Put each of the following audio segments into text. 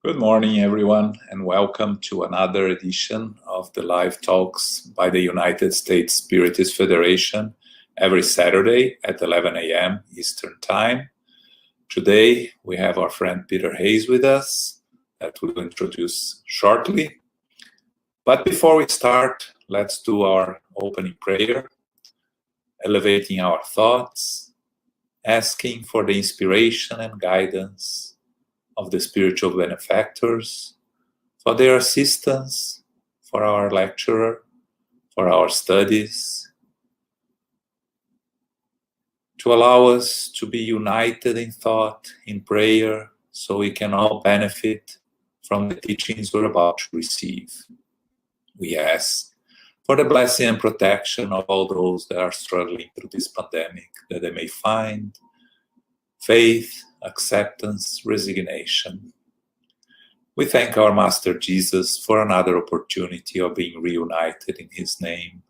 Good morning, everyone, and welcome to another edition of the live talks by the United States Spiritist Federation every Saturday at 11 a.m. Eastern Time. Today, we have our friend Peter Hayes with us that we'll introduce shortly. But before we start, let's do our opening prayer, elevating our thoughts, asking for the inspiration and guidance of the spiritual benefactors, for their assistance, for our lecturer, for our studies, to allow us to be united in thought, in prayer, so we can all benefit from the teachings we're about to receive. We ask for the blessing and protection of all those that are struggling through this pandemic, that they may find faith, acceptance, resignation. We thank our Master Jesus for another opportunity of being reunited in His name.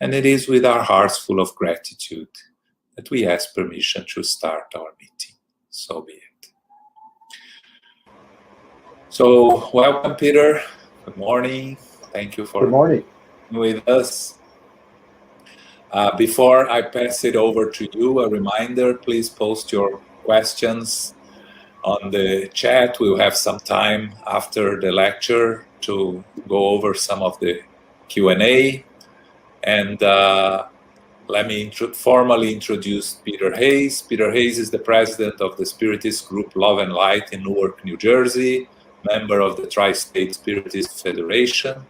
And it is with our hearts full of gratitude that we ask permission to start our meeting. So be it. So, welcome, Peter. Good morning. Thank you for being with us. Before I pass it over to you, a reminder, please post your questions on the chat. We'll have some time after the lecture to go over some of the Q&A. And let me formally introduce Peter Hayes. Peter Hayes is the president of the Spiritist group Love and Light in Newark, New Jersey, member of the Tri-State Spiritist Federation.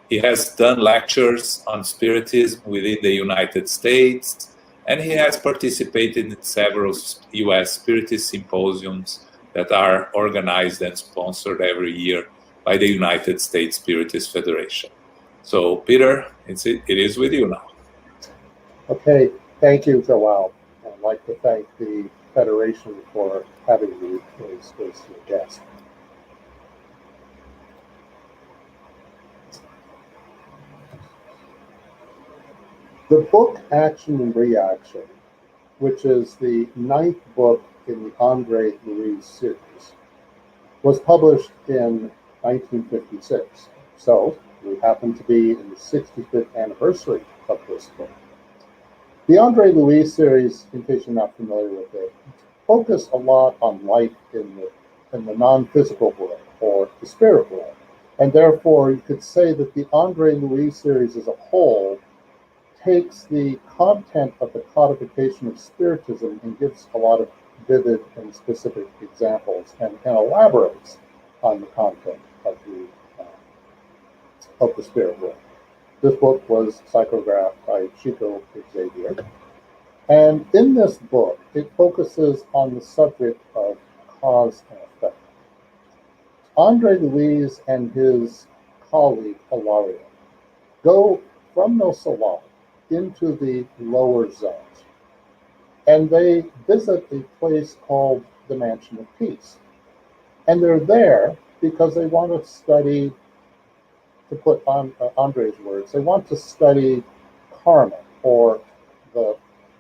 He has done lectures on Spiritism within the United States, and he has participated in several U.S. Spiritist symposiums that are organized and sponsored every year by the United States Spiritist Federation. So, Peter, it is with you now. Okay, thank you, Joel. I'd like to thank the Federation for having me as your guest. The book Action and Reaction, which is the 9th book in the Andre Louise series, was published in 1956. So we happen to be in the 65th anniversary of this book. The Andre Louise series, in case you're not familiar with it, focus a lot on life in the non-physical world, or the spirit world. And therefore, you could say that the Andre Louise series as a whole takes the content of the codification of Spiritism and gives a lot of vivid and specific examples and elaborates on the content of the spirit world. This book was psychographed by Chico Xavier. And in this book, it focuses on the subject of cause and effect. Andre Louise and his colleague, Hilario, go from the salon into the lower zones. And they visit a place called the Mansion of Peace. And they're there because they want to study, to put on Andre's words, they want to study karma, or the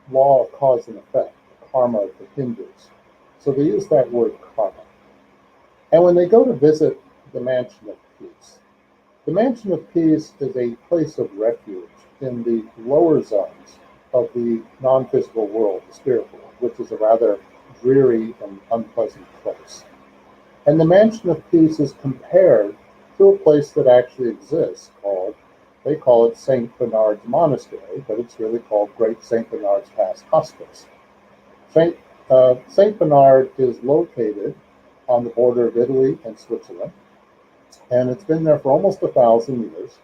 law of cause and effect, the karma of the Hindus. So they use that word karma. And when they go to visit the Mansion of Peace, the Mansion of Peace is a place of refuge in the lower zones of the non-physical world, the spirit world, which is a rather dreary and unpleasant place. And the Mansion of Peace is compared to a place that actually exists called, they call it St. Bernard's Monastery, but it's really called Great St. Bernard's Pass Hospice. St. St. Bernard is located on the border of Italy and Switzerland, and it's been there for almost 1,000 years.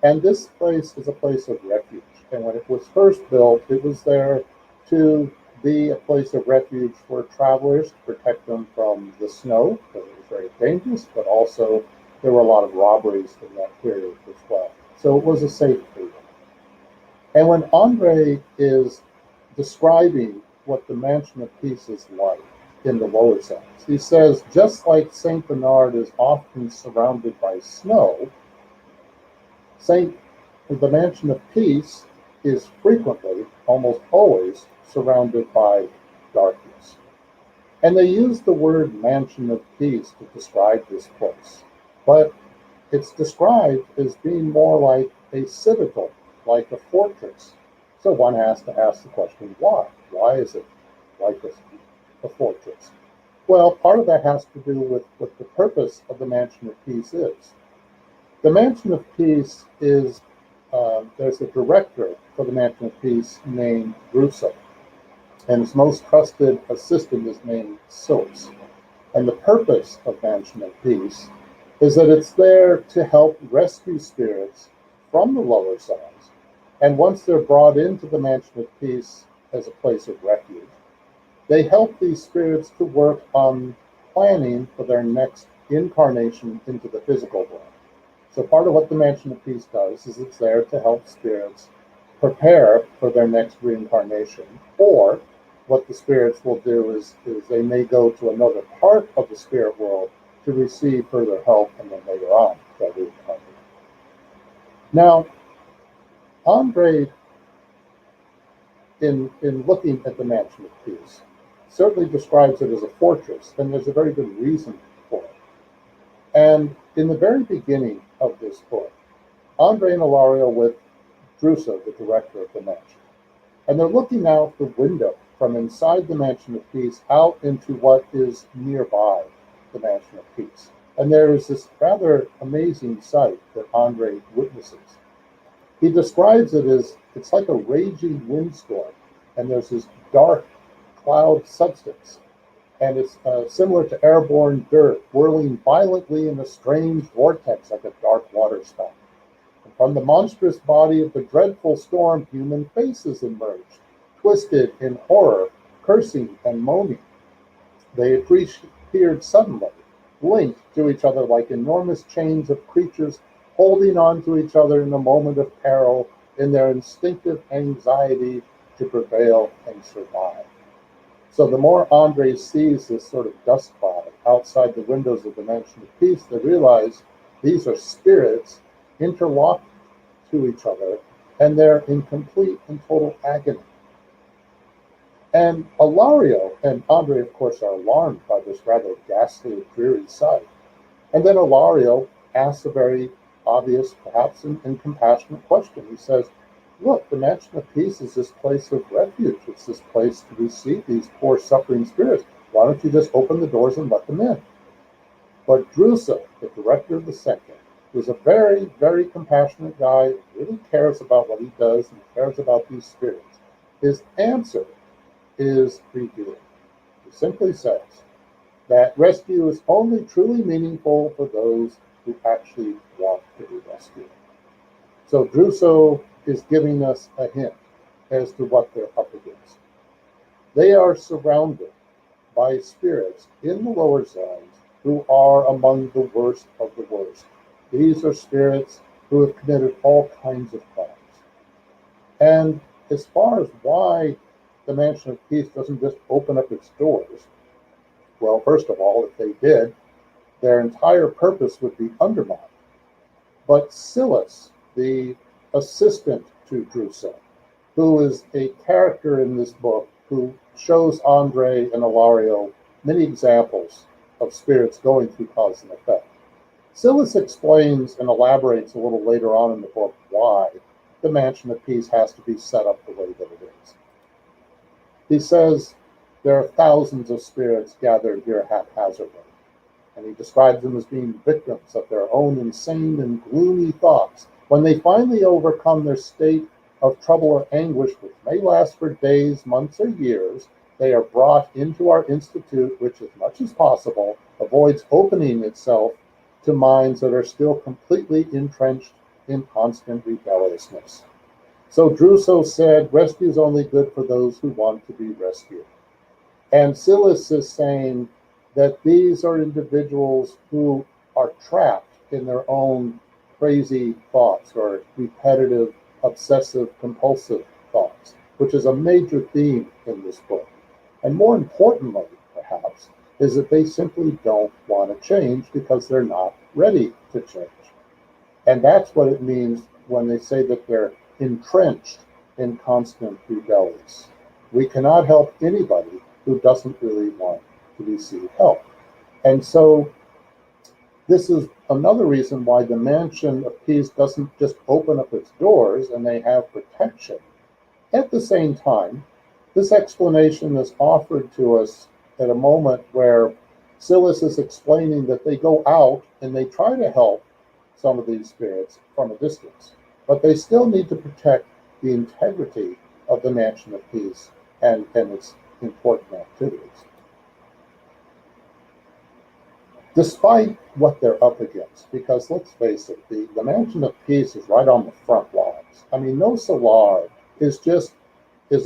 And this place is a place of refuge. And when it was first built, it was there to be a place of refuge for travelers, to protect them from the snow, because it was very dangerous, but also there were a lot of robberies in that period as well. So it was a safe haven. And when Andre is describing what the Mansion of Peace is like in the lower zones, he says, just like St. Bernard is often surrounded by snow, the Mansion of Peace is frequently, almost always, surrounded by darkness. And they use the word Mansion of Peace to describe this place. But it's described as being more like a citadel, like a fortress. So one has to ask the question, why? Why is it like a fortress? Well, part of that has to do with what the purpose of the Mansion of Peace is. The Mansion of Peace is, there's a director for the Mansion of Peace named Druso, and his most trusted assistant is named Silas. And the purpose of Mansion of Peace is that it's there to help rescue spirits from the lower zones. And once they're brought into the Mansion of Peace as a place of refuge, they help these spirits to work on planning for their next incarnation into the physical world. So part of what the Mansion of Peace does is it's there to help spirits prepare for their next reincarnation, or what the spirits will do is they may go to another part of the spirit world to receive further help, and then later on they'll reincarnate. Now, Andre, in looking at the Mansion of Peace, certainly describes it as a fortress, and there's a very good reason for it. And in the very beginning of this book, Andre and Ilario with Druso, the director of the mansion, and they're looking out the window from inside the Mansion of Peace out into what is nearby the Mansion of Peace. And there is this rather amazing sight that Andre witnesses. He describes it as it's like a raging windstorm, and there's this dark cloud substance, and it's similar to airborne dirt whirling violently in a strange vortex like a dark water spout. And from the monstrous body of the dreadful storm, human faces emerged, twisted in horror, cursing and moaning. They appeared suddenly, linked to each other like enormous chains of creatures holding on to each other in a moment of peril in their instinctive anxiety to prevail and survive. So the more Andre sees this sort of dust cloud outside the windows of the Mansion of Peace, they realize these are spirits interlocked to each other, and they're in complete and total agony. And Ilario and Andre, of course, are alarmed by this rather ghastly, dreary sight. And then Ilario asks a very obvious, perhaps and compassionate question. He says, look, the Mansion of Peace is this place of refuge. It's this place to receive these poor suffering spirits. Why don't you just open the doors and let them in? But Druso, the director of the center, who's a very, very compassionate guy, really cares about what he does and cares about these spirits, his answer is revealing. He simply says that rescue is only truly meaningful for those who actually want to be rescued. So Druso is giving us a hint as to what they're up against. They are surrounded by spirits in the lower zones who are among the worst of the worst. These are spirits who have committed all kinds of crimes. And as far as why the Mansion of Peace doesn't just open up its doors, well, first of all, if they did, their entire purpose would be undermined. But Silas, the assistant to Druso, who is a character in this book who shows Andre and Ilario many examples of spirits going through cause and effect. Silas explains and elaborates a little later on in the book why the Mansion of Peace has to be set up the way that it is. He says there are thousands of spirits gathered here haphazardly, and he describes them as being victims of their own insane and gloomy thoughts. When they finally overcome their state of trouble or anguish, which may last for days, months, or years, They are brought into our institute, which as much as possible avoids opening itself to minds that are still completely entrenched in constant rebelliousness. So Druso said, rescue is only good for those who want to be rescued. And Silas is saying that these are individuals who are trapped in their own crazy thoughts or repetitive, obsessive, compulsive thoughts, which is a major theme in this book. And more importantly, perhaps, is that they simply don't want to change because they're not ready to change. And that's what it means when they say that they're entrenched in constant rebellions. We cannot help anybody who doesn't really want to receive help. And so this is another reason why the Mansion of Peace doesn't just open up its doors and they have protection. At the same time, this explanation is offered to us at a moment where Silas is explaining that they go out and they try to help some of these spirits from a distance, but they still need to protect the integrity of the Mansion of Peace and its important activities. Despite what they're up against, because let's face it, the Mansion of Peace is right on the front lines. I mean, No Solar is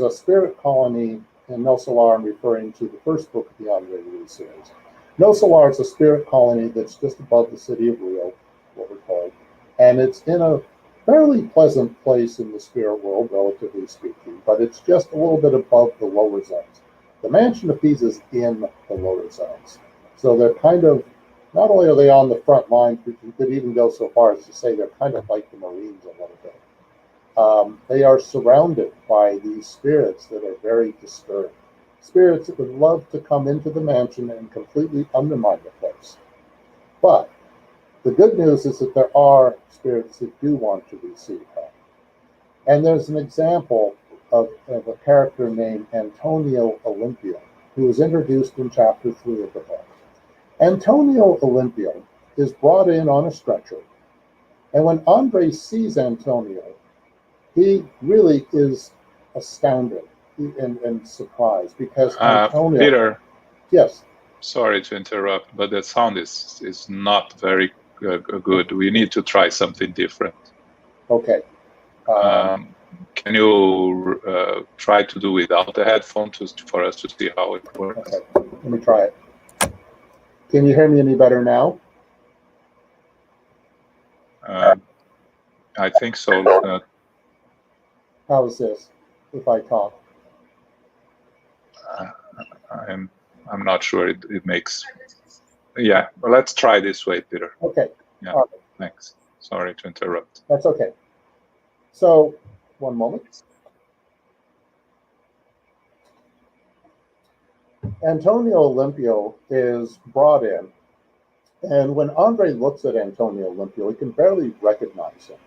a spirit colony, and No Solar, I'm referring to the first book of the Andre Louis series. No Solar is a spirit colony that's just above the city of Rio, what we're told, and it's in a fairly pleasant place in the spirit world, relatively speaking, but it's just a little bit above the lower zones. The Mansion of Peace is in the lower zones. So they're kind of, not only are they on the front line, but you could even go so far as to say they're kind of like the Marines a little bit. They are surrounded by these spirits that are very disturbed. Spirits that would love to come into the mansion and completely undermine the place. But the good news is that there are spirits that do want to receive help. And there's an example of a character named Antonio Olympio, who was introduced in chapter 3 of the book. Antonio Olympio is brought in on a stretcher. And when Andre sees Antonio, he really is astounded and surprised because Antonio... Peter. Yes. Sorry to interrupt, but the sound is not very good. We need to try something different. Okay. Can you try to do without the headphones for us to see how it works? Okay, let me try it. Can you hear me any better now? I think so. How's this if I talk? I'm not sure it makes. Yeah, well, let's try this way, Peter. Okay. Yeah. Right. Thanks. Sorry to interrupt. That's okay. So, one moment. Antonio Olympio is brought in, and when Andre looks at Antonio Olympio, he can barely recognize him.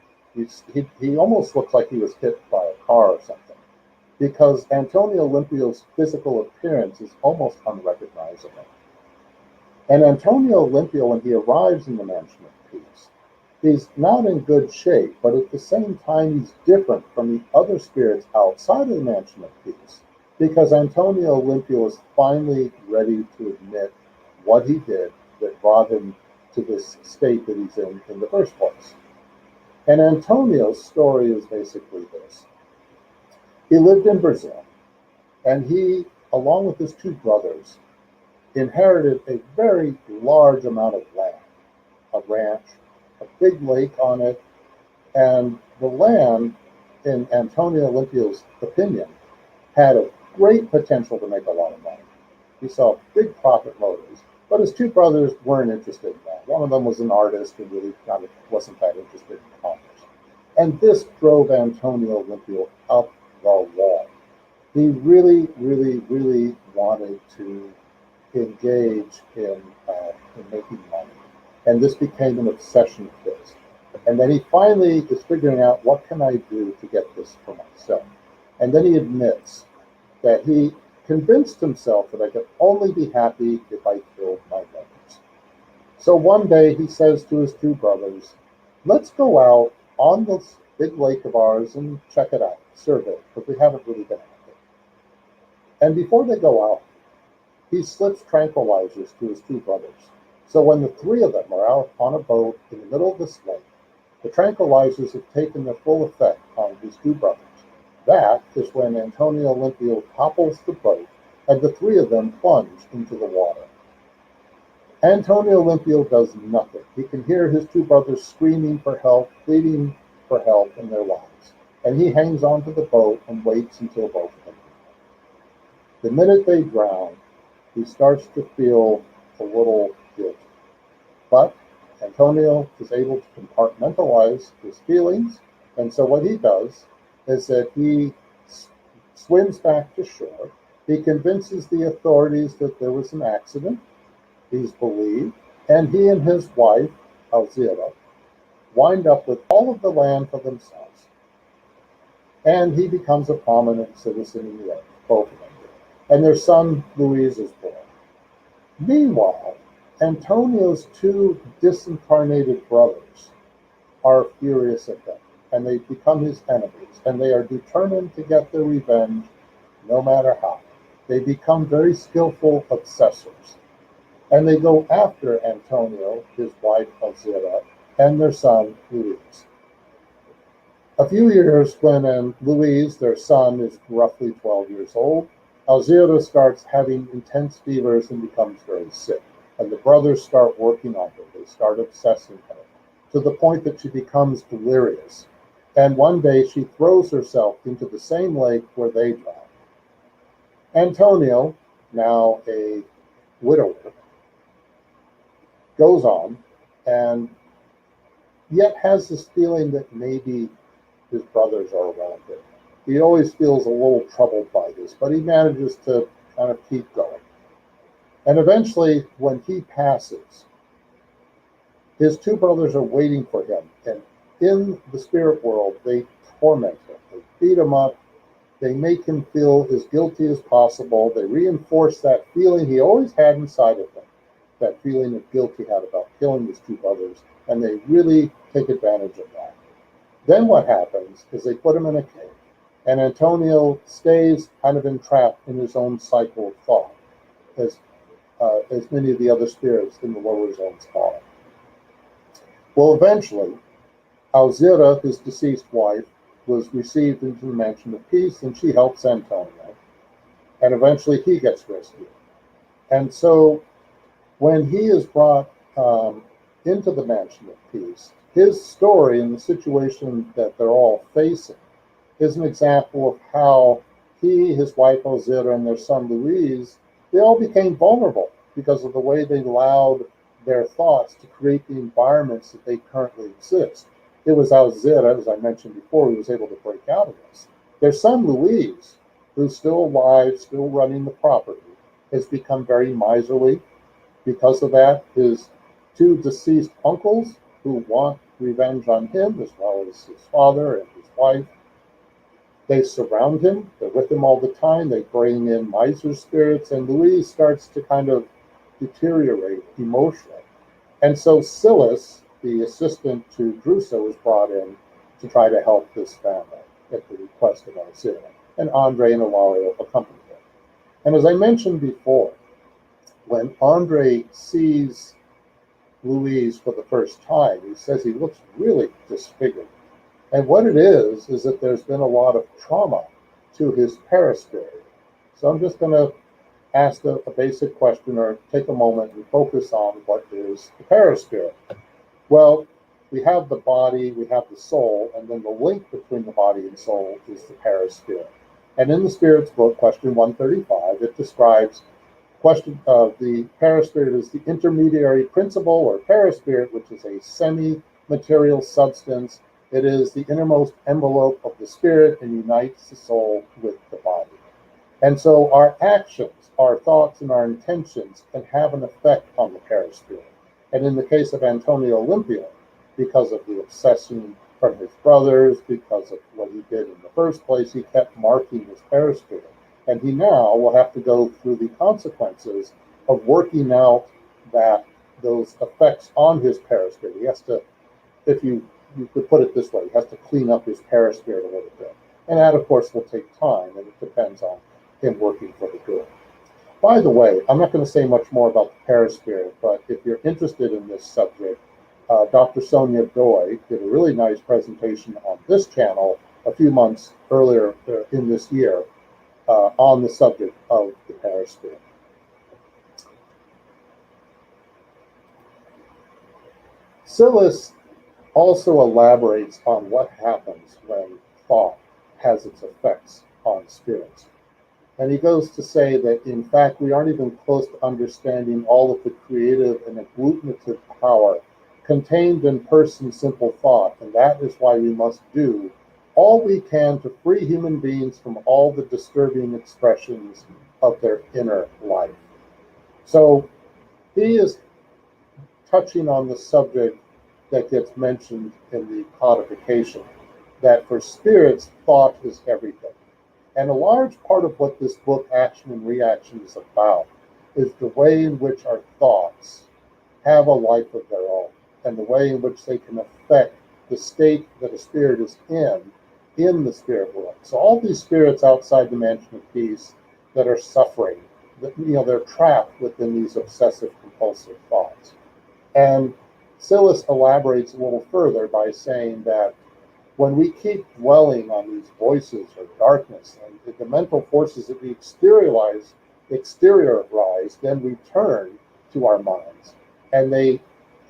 He almost looks like he was hit by a car or something, because Antonio Olympio's physical appearance is almost unrecognizable. And Antonio Olympio, when he arrives in the Mansion of Peace, he's not in good shape, but at the same time, he's different from the other spirits outside of the Mansion of Peace, because Antonio Olympio is finally ready to admit what he did that brought him to this state that he's in the first place. And Antonio's story is basically this. He lived in Brazil, and he, along with his two brothers, inherited a very large amount of land, a ranch, a big lake on it, and the land, in Antonio Olympio's opinion, had a great potential to make a lot of money. He saw big profit motives, but his two brothers weren't interested in that. One of them was an artist and really kind of wasn't that interested in commerce. And this drove Antonio Olympio up the wall. He really, really, really wanted to engage in making money. And this became an obsession of his. And then he finally is figuring out, what can I do to get this for myself? And then he admits that he convinced himself that I could only be happy if I killed my brothers. So one day he says to his two brothers, let's go out on this big lake of ours and check it out, survey it, because we haven't really been out there. And before they go out, he slips tranquilizers to his two brothers. So when the three of them are out on a boat in the middle of this lake, the tranquilizers have taken their full effect on his two brothers. That is when Antonio Olympio topples the boat and the three of them plunge into the water. Antonio Olympio does nothing. He can hear his two brothers screaming for help, pleading for help in their lives. And he hangs onto the boat and waits until both of them drown. The minute they drown, he starts to feel a little guilty. But Antonio is able to compartmentalize his feelings, and so what he does is that he swims back to shore. He convinces the authorities that there was an accident. He's believed, and he and his wife, Alzira, wind up with all of the land for themselves. And he becomes a prominent citizen in the area, both of them do. And their son, Luis, is born. Meanwhile, Antonio's two disincarnated brothers are furious at him, and they become his enemies, and they are determined to get their revenge no matter how. They become very skillful obsessors, and they go after Antonio, his wife Alzira, and their son Luis. A few years when Luis, their son, is roughly 12 years old, Alzira starts having intense fevers and becomes very sick. And the brothers start working on her. They start obsessing her to the point that she becomes delirious. And one day she throws herself into the same lake where they drowned. Antonio, now a widower, goes on and yet has this feeling that maybe his brothers are around him. He always feels a little troubled by this, but he manages to kind of keep going. And eventually, when he passes, his two brothers are waiting for him. And in the spirit world, they torment him. They beat him up. They make him feel as guilty as possible. They reinforce that feeling he always had inside of him, that feeling of guilt he had about killing his two brothers. And they really take advantage of that. Then what happens is they put him in a cave. And Antonio stays kind of entrapped in his own cycle of thought, as many of the other spirits in the lower zones are. Well, eventually, Alzira, his deceased wife, was received into the Mansion of Peace, and she helps Antonio. And eventually he gets rescued. And so when he is brought into the Mansion of Peace, his story and the situation that they're all facing is an example of how he, his wife Alzira, and their son Luis, they all became vulnerable because of the way they allowed their thoughts to create the environments that they currently exist. It was Alzira, as I mentioned before, who was able to break out of this. Their son Luis, who's still alive, still running the property, has become very miserly. Because of that, his two deceased uncles, who want revenge on him, as well as his father and his wife, they surround him. They're with him all the time. They bring in miser spirits, and Luis starts to kind of deteriorate emotionally. And so Silas, the assistant to Druso, was brought in to try to help this family at the request of Alzira. And Andre and Ilario accompany him. And as I mentioned before, when Andre sees Luis for the first time, he says he looks really disfigured. And what it is that there's been a lot of trauma to his paraspirit. So I'm just going to ask a basic question, or take a moment and focus on what is the paraspirit. Well, we have the body, we have the soul, and then the link between the body and soul is the paraspirit. And in the Spirit's book, question 135, it describes the paraspirit as the intermediary principle, or paraspirit, which is a semi-material substance. It is the innermost envelope of the spirit and unites the soul with the body. And so our actions, our thoughts, and our intentions can have an effect on the paraspirit. And in the case of Antonio Olympio, because of the obsession from his brothers, because of what he did in the first place, he kept marking his paraspirit. And he now will have to go through the consequences of working out those effects on his paraspirit. He has to, if you could put it this way, he has to clean up his paraspirit a little bit. And that, of course, will take time, and it depends on in working for the good. By the way, I'm not going to say much more about the Paraspirit, but if you're interested in this subject, Dr. Sonia Doi did a really nice presentation on this channel a few months earlier in this year on the subject of the Paraspirit. Sillis also elaborates on what happens when thought has its effects on spirits. And he goes to say that, in fact, we aren't even close to understanding all of the creative and agglutinative power contained in person's simple thought, and that is why we must do all we can to free human beings from all the disturbing expressions of their inner life. So he is touching on the subject that gets mentioned in the codification, that for spirits, thought is everything. And a large part of what this book, Action and Reaction, is about is the way in which our thoughts have a life of their own, and the way in which they can affect the state that a spirit is in the spirit world. So all these spirits outside the mansion of peace that are suffering, that, they're trapped within these obsessive compulsive thoughts. And Sillis elaborates a little further by saying that when we keep dwelling on these voices or darkness and the mental forces that we exteriorize, then we turn to our minds, and they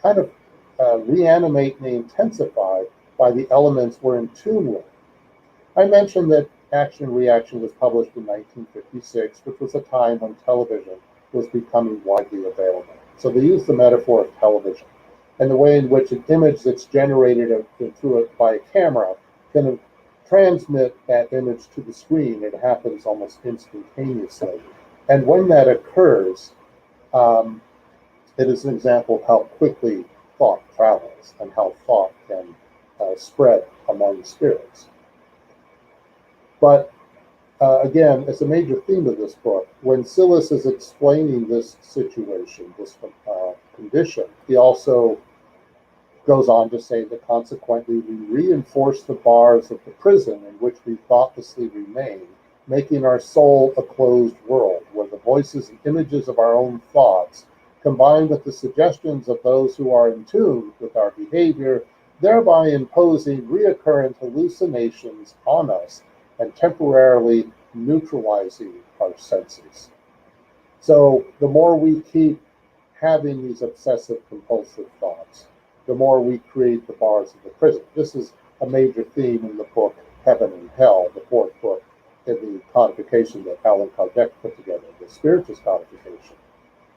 kind of reanimate and they intensify by the elements we're in tune with. I mentioned that Action and Reaction was published in 1956, which was a time when television was becoming widely available. So they use the metaphor of television and the way in which an image that's generated through it by a camera can transmit that image to the screen. It happens almost instantaneously. And when that occurs, it is an example of how quickly thought travels and how thought can spread among spirits. But again, as a major theme of this book, when Sillis is explaining this situation, this condition, he also goes on to say that consequently we reinforce the bars of the prison in which we thoughtlessly remain, making our soul a closed world, where the voices and images of our own thoughts, combined with the suggestions of those who are in tune with our behavior, thereby imposing reoccurrent hallucinations on us and temporarily neutralizing our senses. So the more we keep having these obsessive compulsive thoughts, the more we create the bars of the prison. This is a major theme in the book Heaven and Hell, the fourth book in the codification that Allan Kardec put together, the Spiritist codification,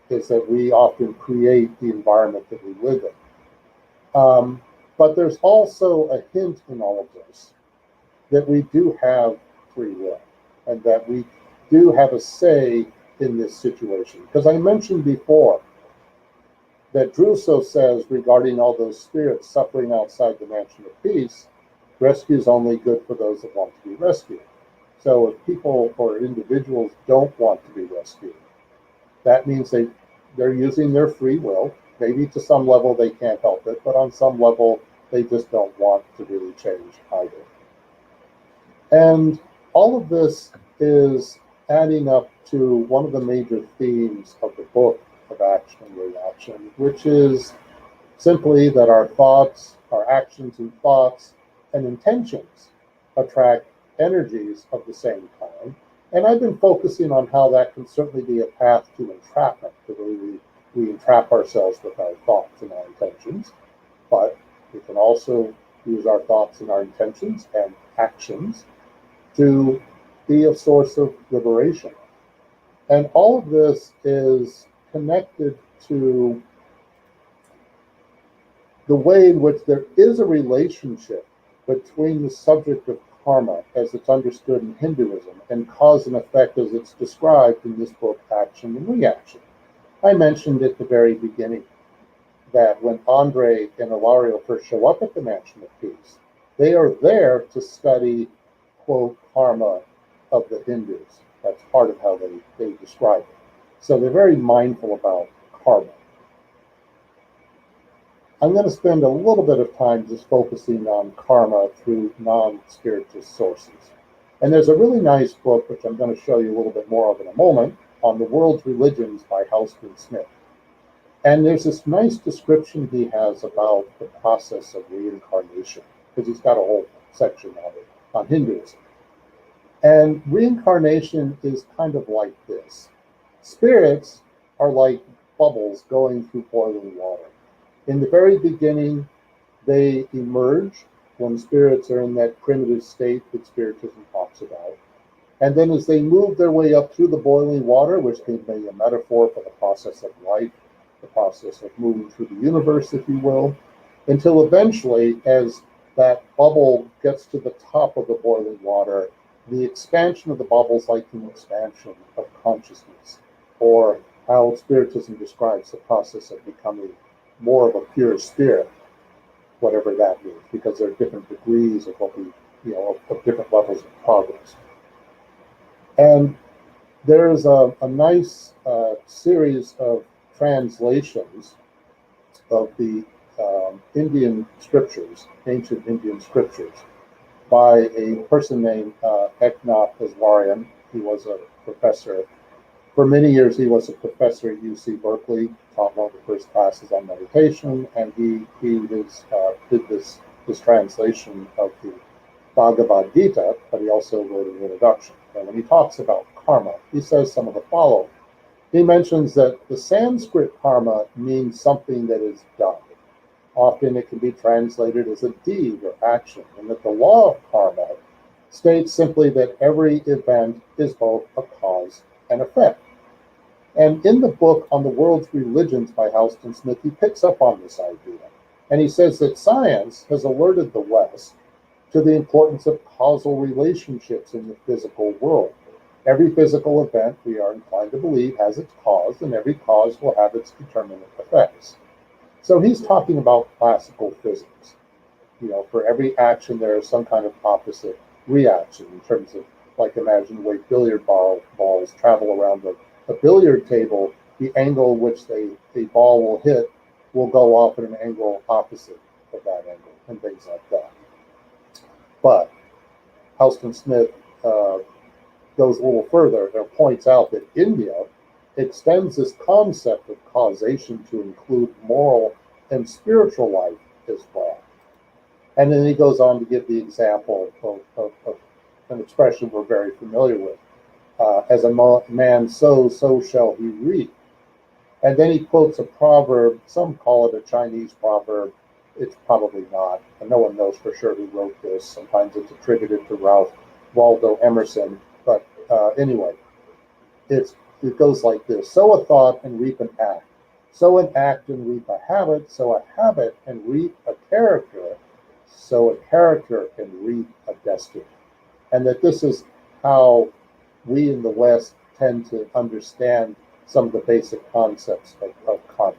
is that we often create the environment that we live in. But there's also a hint in all of this that we do have free will and that we do have a say in this situation. Because I mentioned before that Druso says regarding all those spirits suffering outside the mansion of peace, rescue is only good for those that want to be rescued. So if people or individuals don't want to be rescued, that means they're using their free will. Maybe to some level they can't help it, but on some level they just don't want to really change either. And all of this is adding up to one of the major themes of the book of Action and Reaction, which is simply that our thoughts, our actions and thoughts and intentions attract energies of the same kind. And I've been focusing on how that can certainly be a path to entrapment, the way we entrap ourselves with our thoughts and our intentions. But we can also use our thoughts and our intentions and actions to be a source of liberation. And all of this is connected to the way in which there is a relationship between the subject of karma as it's understood in Hinduism and cause and effect as it's described in this book, Action and Reaction. I mentioned at the very beginning that when Andre and Ilario first show up at the Mansion of Peace, they are there to study, quote, karma of the Hindus. That's part of how they describe it. So they're very mindful about karma. I'm going to spend a little bit of time just focusing on karma through non-spiritist sources. And there's a really nice book, which I'm going to show you a little bit more of in a moment, on the World's Religions by Houston Smith. And there's this nice description he has about the process of reincarnation, because he's got a whole section on it, on Hinduism. And reincarnation is kind of like this. Spirits are like bubbles going through boiling water. In the very beginning, they emerge when spirits are in that primitive state that Spiritism talks about. And then as they move their way up through the boiling water, which can be a metaphor for the process of life, the process of moving through the universe, if you will, until eventually, as that bubble gets to the top of the boiling water, the expansion of the bubble is like an expansion of consciousness, or how Spiritism describes the process of becoming more of a pure spirit, whatever that means, because there are different degrees of what we, of different levels of progress. And there's a nice series of translations of the Indian scriptures, ancient Indian scriptures, by a person named Eknath Iswarian. He was a professor. For many years, he was a professor at UC Berkeley, taught one of the first classes on meditation, and he did this translation of the Bhagavad Gita, but he also wrote an introduction. And when he talks about karma, he says some of the following. He mentions that the Sanskrit karma means something that is done. Often it can be translated as a deed or action, and that the law of karma states simply that every event is both a cause and effect. And in the book on the World's Religions by Houston Smith, he picks up on this idea. And he says that science has alerted the West to the importance of causal relationships in the physical world. Every physical event, we are inclined to believe, has its cause, and every cause will have its determinate effects. So he's talking about classical physics. For every action, there is some kind of opposite reaction in terms of, like, imagine the way billiard balls travel around a billiard table. The angle which the ball will hit will go off at an angle opposite of that angle, and things like that. But Houston Smith goes a little further and points out that India extends this concept of causation to include moral and spiritual life as well. And then he goes on to give the example of an expression we're very familiar with. As a man sows, so shall he reap. And then he quotes a proverb. Some call it a Chinese proverb. It's probably not. And no one knows for sure who wrote this. Sometimes it's attributed to Ralph Waldo Emerson. But anyway, it goes like this. Sow a thought and reap an act. Sow an act and reap a habit. Sow a habit and reap a character. Sow a character and reap a destiny. And that this is how we in the West tend to understand some of the basic concepts of karma.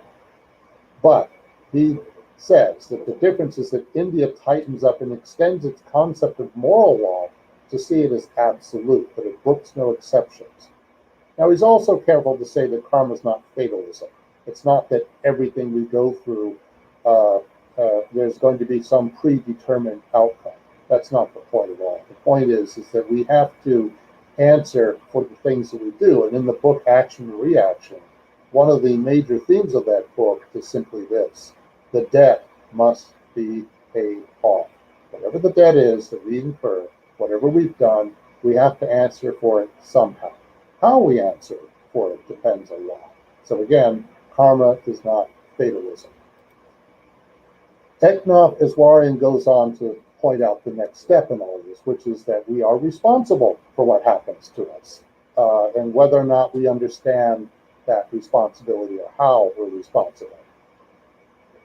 But he says that the difference is that India tightens up and extends its concept of moral law to see it as absolute, but it brooks no exceptions. Now, he's also careful to say that karma is not fatalism. It's not that everything we go through, there's going to be some predetermined outcome. That's not the point at all. The point is that we have to answer for the things that we do. And in the book Action and Reaction, one of the major themes of that book is simply this: the debt must be paid off. Whatever the debt is that we incur, whatever we've done, we have to answer for it somehow. How we answer for it depends a lot. So again, karma is not fatalism. Eknath Iswarian goes on to point out the next step in all of this, which is that we are responsible for what happens to us, and whether or not we understand that responsibility or how we're responsible.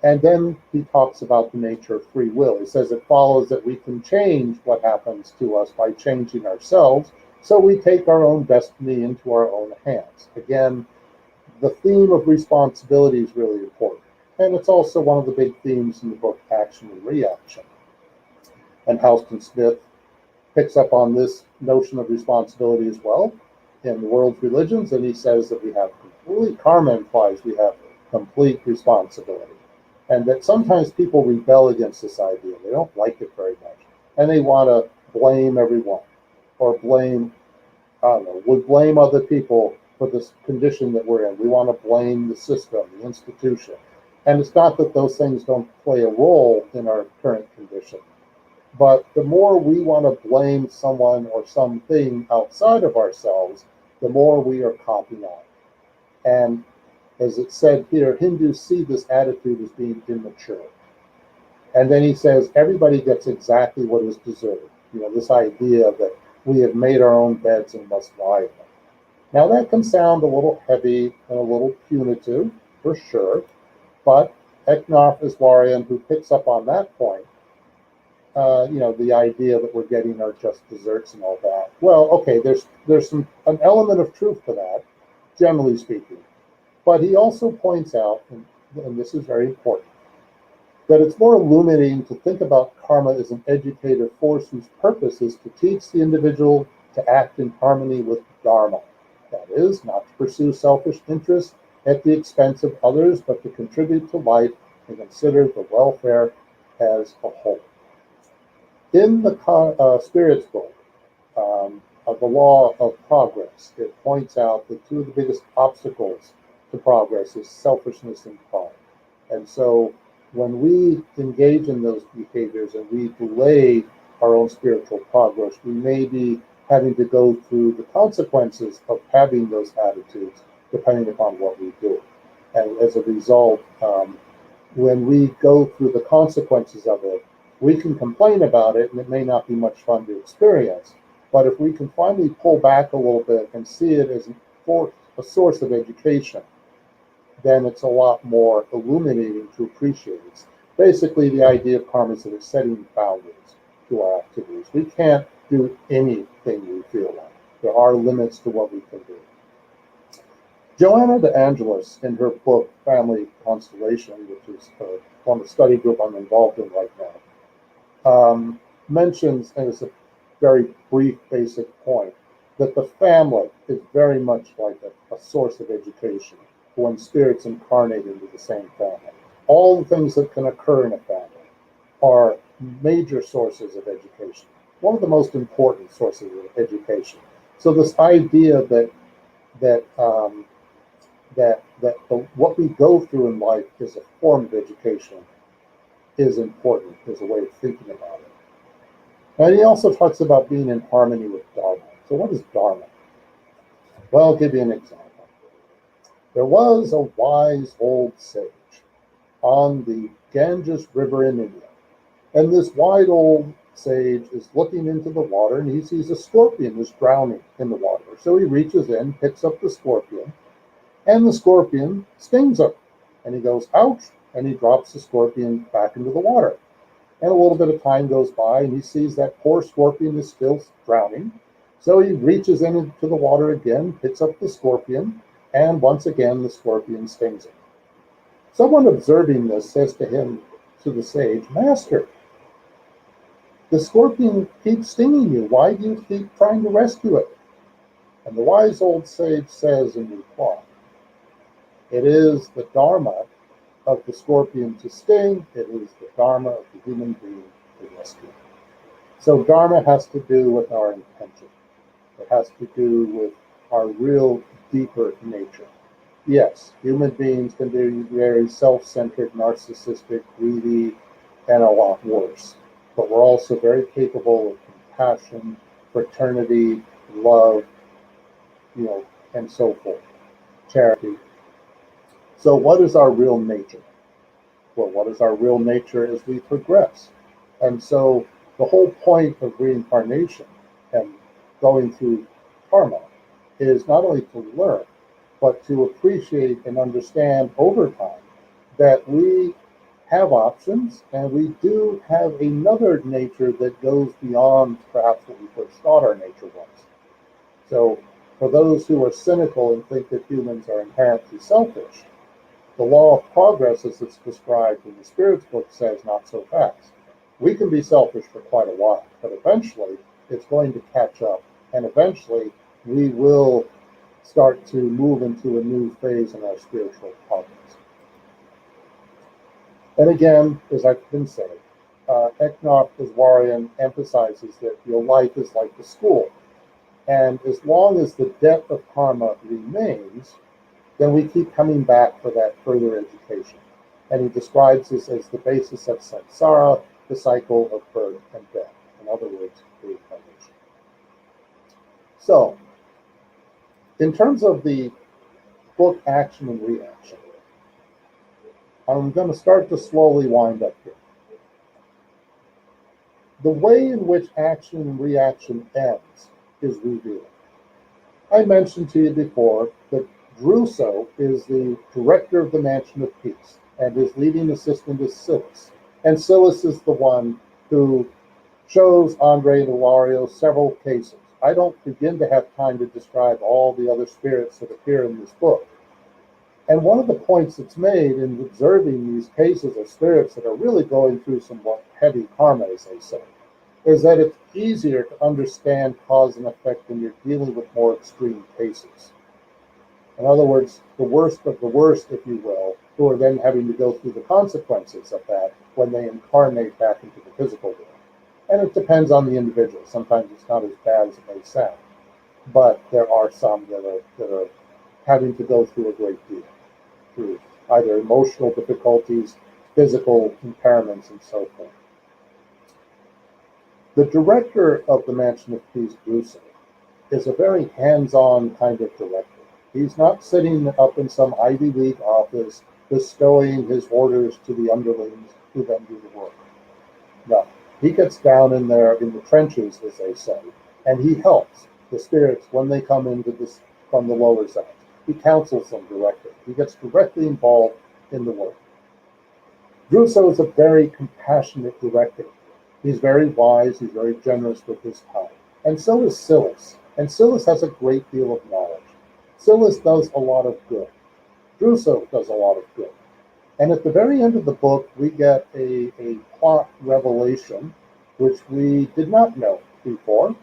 And then he talks about the nature of free will. He says it follows that we can change what happens to us by changing ourselves, so we take our own destiny into our own hands. Again, the theme of responsibility is really important. And it's also one of the big themes in the book Action and Reaction. And Houston Smith picks up on this notion of responsibility as well in the World's Religions, and he says that we have complete, karma implies we have complete responsibility. And that sometimes people rebel against this idea. They don't like it very much. And they want to blame everyone. or blame, I don't know, would blame other people for this condition that we're in. We want to blame the system, the institution. And it's not that those things don't play a role in our current condition, but the more we want to blame someone or something outside of ourselves, the more we are copying on. And as it said here, Hindus see this attitude as being immature. And then he says, everybody gets exactly what is deserved. You know, this idea that we have made our own beds and must lie in them. Now that can sound a little heavy and a little punitive, for sure, but Eknath Iswarian, who picks up on that point, you know, the idea that we're getting our just desserts and all that. Well, okay, there's an element of truth to that, generally speaking. But he also points out, and this is very important, that it's more illuminating to think about karma as an educative force whose purpose is to teach the individual to act in harmony with Dharma. That is, not to pursue selfish interests at the expense of others, but to contribute to life and consider the welfare as a whole. In the Spirits book, of the law of progress, it points out that two of the biggest obstacles to progress is selfishness and pride. And so when we engage in those behaviors and we delay our own spiritual progress, we may be having to go through the consequences of having those attitudes, depending upon what we do. And as a result, when we go through the consequences of it, we can complain about it, and it may not be much fun to experience. But if we can finally pull back a little bit and see it as a source of education, then it's a lot more illuminating to appreciate. It's basically the idea of karma is that it's setting boundaries to our activities. We can't do anything we feel like. There are limits to what we can do. Joanna de Angelis, in her book Family Constellation, which is one of the study group I'm involved in right now, mentions, and it's a very brief, basic point, that the family is very much like a source of education when spirits incarnate into the same family. All the things that can occur in a family are major sources of education, one of the most important sources of education. So this idea that what we go through in life is a form of education is important, is a way of thinking about it. And he also talks about being in harmony with Dharma. So what is Dharma? Well, I'll give you an example. There was a wise old sage on the Ganges River in India. And this wise old sage is looking into the water, and he sees a scorpion is drowning in the water. So he reaches in, picks up the scorpion, and the scorpion stings him. And he goes, ouch, and he drops the scorpion back into the water. And a little bit of time goes by, and he sees that poor scorpion is still drowning. So he reaches into the water again, picks up the scorpion, and once again the scorpion stings him. Someone observing this says to him, to the sage, Master, the scorpion keeps stinging you. Why do you keep trying to rescue it? And the wise old sage says in reply, it is the Dharma of the scorpion to sting, it is the Dharma of the human being to rescue. So Dharma has to do with our intention. It has to do with our real deeper nature. Yes, human beings can be very self-centered, narcissistic, greedy, and a lot worse. But we're also very capable of compassion, fraternity, love, and so forth, charity. So what is our real nature? Well, what is our real nature as we progress? And so the whole point of reincarnation and going through karma is not only to learn, but to appreciate and understand over time that we have options and we do have another nature that goes beyond perhaps what we first thought our nature was. So for those who are cynical and think that humans are inherently selfish, the law of progress, as it's described in the Spirits book, says not so fast. We can be selfish for quite a while, but eventually it's going to catch up, and eventually we will start to move into a new phase in our spiritual progress. And again, as I've been saying, Eknath Iswarian emphasizes that your life is like the school. And as long as the debt of karma remains, then we keep coming back for that further education. And he describes this as the basis of samsara, the cycle of birth and death. In other words, reincarnation. So, in terms of the book Action and Reaction, I'm going to start to slowly wind up here. The way in which action and reaction ends is revealing. I mentioned to you before that Druso is the director of the Mansion of Peace, and his leading assistant is Silas. And Silas is the one who shows Andre and Ilario several cases. I don't begin to have time to describe all the other spirits that appear in this book. And one of the points that's made in observing these cases of spirits that are really going through somewhat heavy karma, as they say, is that it's easier to understand cause and effect when you're dealing with more extreme cases. In other words, the worst of the worst, if you will, who are then having to go through the consequences of that when they incarnate back into the physical world. And it depends on the individual. Sometimes it's not as bad as it may sound, but there are some that are having to go through a great deal, through either emotional difficulties, physical impairments, and so forth. The director of the Mansion of Peace, Druso, is a very hands-on kind of director. He's not sitting up in some Ivy League office bestowing his orders to the underlings who then do the work. No, he gets down in there in the trenches, as they say, and he helps the spirits when they come into this from the lower zones. He counsels them directly. He gets directly involved in the work. Druso is a very compassionate director. He's very wise. He's very generous with his time. And so is Silas. And Silas has a great deal of knowledge. Silas does a lot of good. Druso does a lot of good. And at the very end of the book, we get a plot revelation, which we did not know before.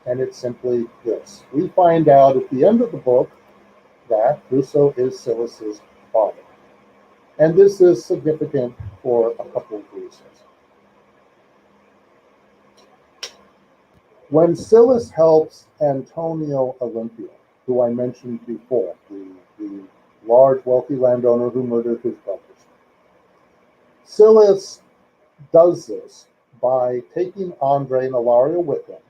And it's simply this. We find out at the end of the book that Druso is Silas's father. And this is significant for a couple of reasons. When Silas helps Antonio Olympio, who I mentioned before, the large wealthy landowner who murdered his brothers, Silas does this by taking Andre and Ilario with him,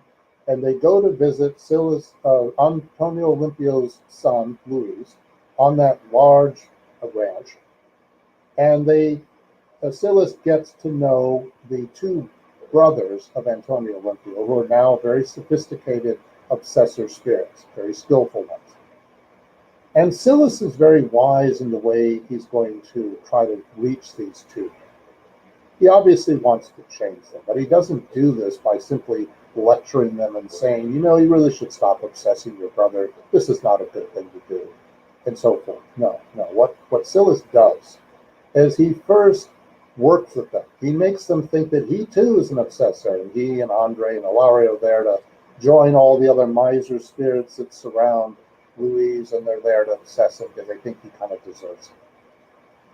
and they go to visit Antonio Olympio's son, Luis, on that large ranch. And Silas gets to know the two brothers of Antonio Olympio, who are now very sophisticated obsessor spirits, very skillful ones. And Silas is very wise in the way he's going to try to reach these two. He obviously wants to change them, but he doesn't do this by simply lecturing them and saying, you really should stop obsessing your brother. This is not a good thing to do, and so forth. No. What Silas does is he first works with them. He makes them think that he too is an obsessor, and he and Andre and Ilario are there to join all the other miser spirits that surround Luis, and they're there to obsess him because they think he kind of deserves it.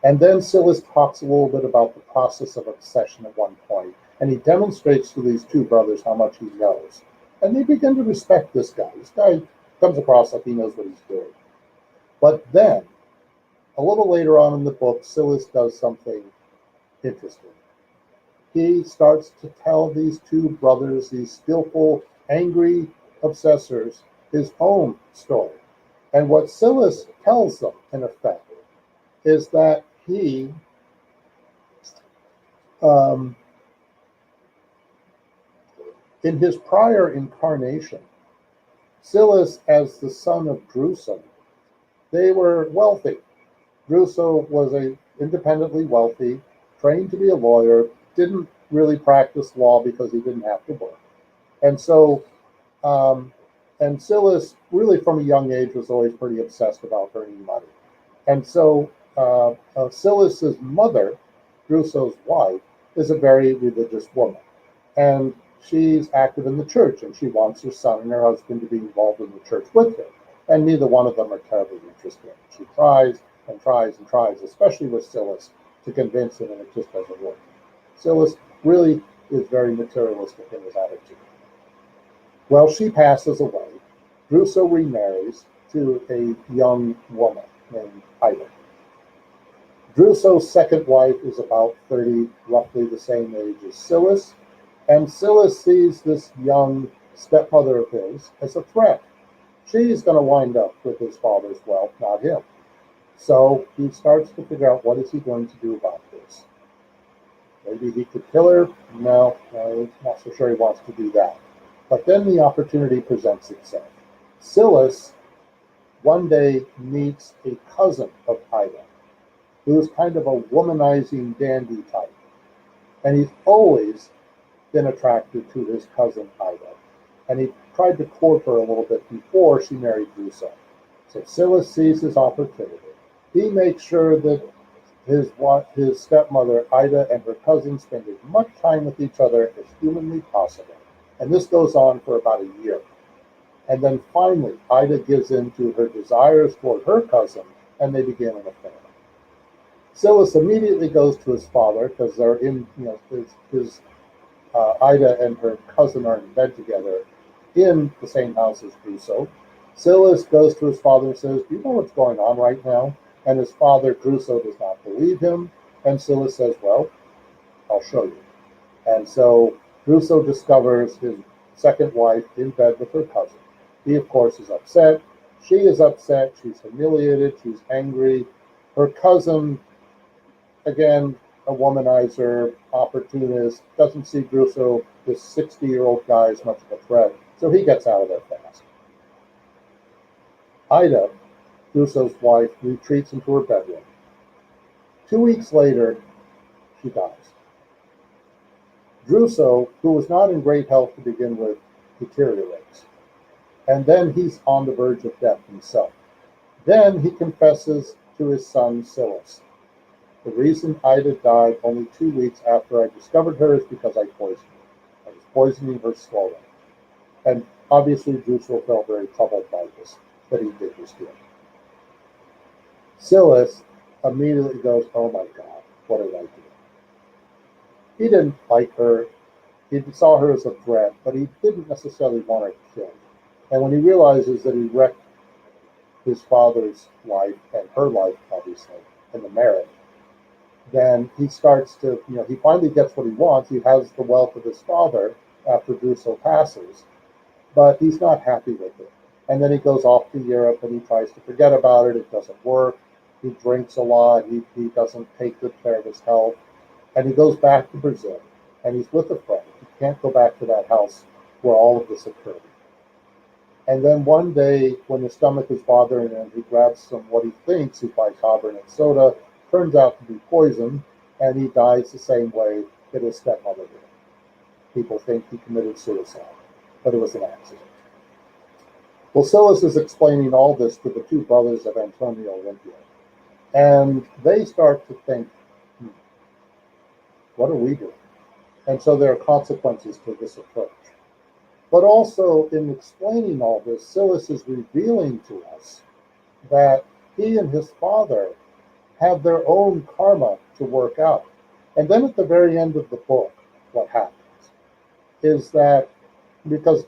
And then Silas talks a little bit about the process of obsession at one point, and he demonstrates to these two brothers how much he knows. And they begin to respect this guy. This guy comes across like he knows what he's doing. But then, a little later on in the book, Silas does something interesting. He starts to tell these two brothers, these skillful, angry obsessors, his own story. And what Silas tells them, in effect, is that he in his prior incarnation, Silas, as the son of Druso, they were wealthy. Druso was independently wealthy, trained to be a lawyer, didn't really practice law because he didn't have to work. And so, and Silas, really from a young age, was always pretty obsessed about earning money. And so Silas's mother, Druso's wife, is a very religious woman. And she's active in the church, and she wants her son and her husband to be involved in the church with her. And neither one of them are terribly interested. She tries and tries and tries, especially with Silas, to convince him, and it just doesn't work. Silas really is very materialistic in his attitude. Well, she passes away, Druso remarries to a young woman named Ida. Druso's second wife is about 30, roughly the same age as Silas, and Silas sees this young stepmother of his as a threat. She's going to wind up with his father's wealth, not him. So he starts to figure out, what is he going to do about this? Maybe he could kill her. No, I'm not so sure he wants to do that. But then the opportunity presents itself. Silas one day meets a cousin of Ida, who is kind of a womanizing dandy type. And he's always been attracted to his cousin Ida. And he tried to court her a little bit before she married Druso. So Silas sees his opportunity. He makes sure that his stepmother Ida and her cousin spend as much time with each other as humanly possible. And this goes on for about a year. And then finally, Ida gives in to her desires toward her cousin, and they begin an affair. Silas immediately goes to his father, because they're in, Ida and her cousin are in bed together in the same house as Druso. Silas goes to his father and says, "Do you know what's going on right now?" And his father, Druso, does not believe him. And Silas says, "Well, I'll show you." And so Druso discovers his second wife in bed with her cousin. He, of course, is upset. She is upset. She's humiliated. She's angry. Her cousin, again, a womanizer, opportunist, doesn't see Druso, this 60-year-old guy, as much of a threat. So he gets out of there fast. Ida, Druso's wife, retreats into her bedroom. 2 weeks later, she dies. Druso, who was not in great health to begin with, deteriorates. And then he's on the verge of death himself. Then he confesses to his son Silas. The reason Ida died only 2 weeks after I discovered her is because I poisoned her. I was poisoning her slowly. And obviously Druso felt very troubled by this, that he did this to him. Silas immediately goes, "Oh my God, what did I do?" He didn't like her. He saw her as a threat, but he didn't necessarily want her killed. And when he realizes that he wrecked his father's life and her life, obviously, and the marriage, then he starts to, he finally gets what he wants. He has the wealth of his father after Druso passes, but he's not happy with it. And then he goes off to Europe and he tries to forget about it. It doesn't work. He drinks a lot. He doesn't take good care of his health. And he goes back to Brazil and he's with a friend. He can't go back to that house where all of this occurred. And then one day, when his stomach is bothering him, he grabs some, what he thinks is bicarbonate soda, turns out to be poison, and he dies the same way that his stepmother did. People think he committed suicide, but it was an accident. Well, Silas is explaining all this to the two brothers of Antonio Olympio, and they start to think, what are we doing? And so there are consequences to this approach. But also, in explaining all this, Silas is revealing to us that he and his father have their own karma to work out. And then at the very end of the book, what happens is that, because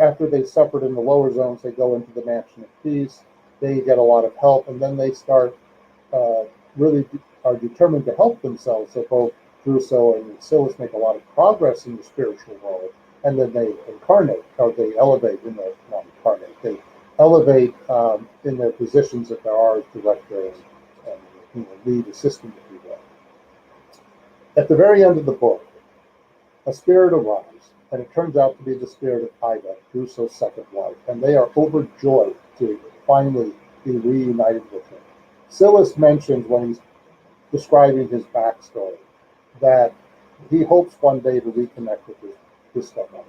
after they suffered in the lower zones, they go into the Mansion of Peace, they get a lot of help, and then they start really are determined to help themselves. So both Druso and Silas make a lot of progress in the spiritual world. And then they incarnate, or they elevate they elevate in their positions that there are as director and lead assistant, if you will. At the very end of the book, a spirit arrives, and it turns out to be the spirit of Ida, Druso's second wife, and they are overjoyed to finally be reunited with him. Silas mentions, when he's describing his backstory, that he hopes one day to reconnect with his stepmother.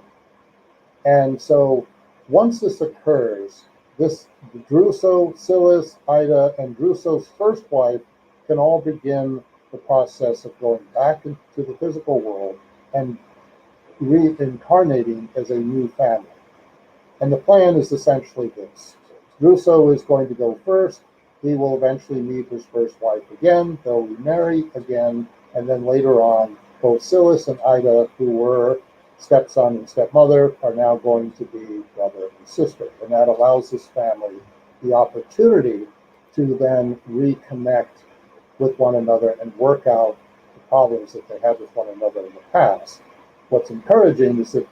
And so once this occurs, Druso, Silas, Ida, and Druso's first wife can all begin the process of going back into the physical world and reincarnating as a new family. And the plan is essentially this. Druso is going to go first. He will eventually meet his first wife again. They'll remarry again. And then later on, both Silas and Ida, who were stepson and stepmother are now going to be brother and sister. And that allows this family the opportunity to then reconnect with one another and work out the problems that they had with one another in the past. What's encouraging is that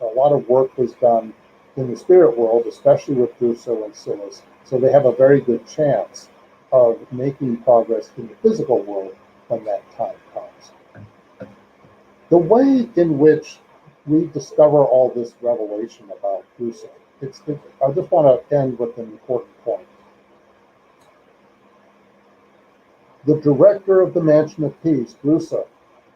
a lot of work was done in the spirit world, especially with Druso and Silas, so they have a very good chance of making progress in the physical world when that time comes. The way in which we discover all this revelation about Druso, I just want to end with an important point. The director of the Mansion of Peace, Druso,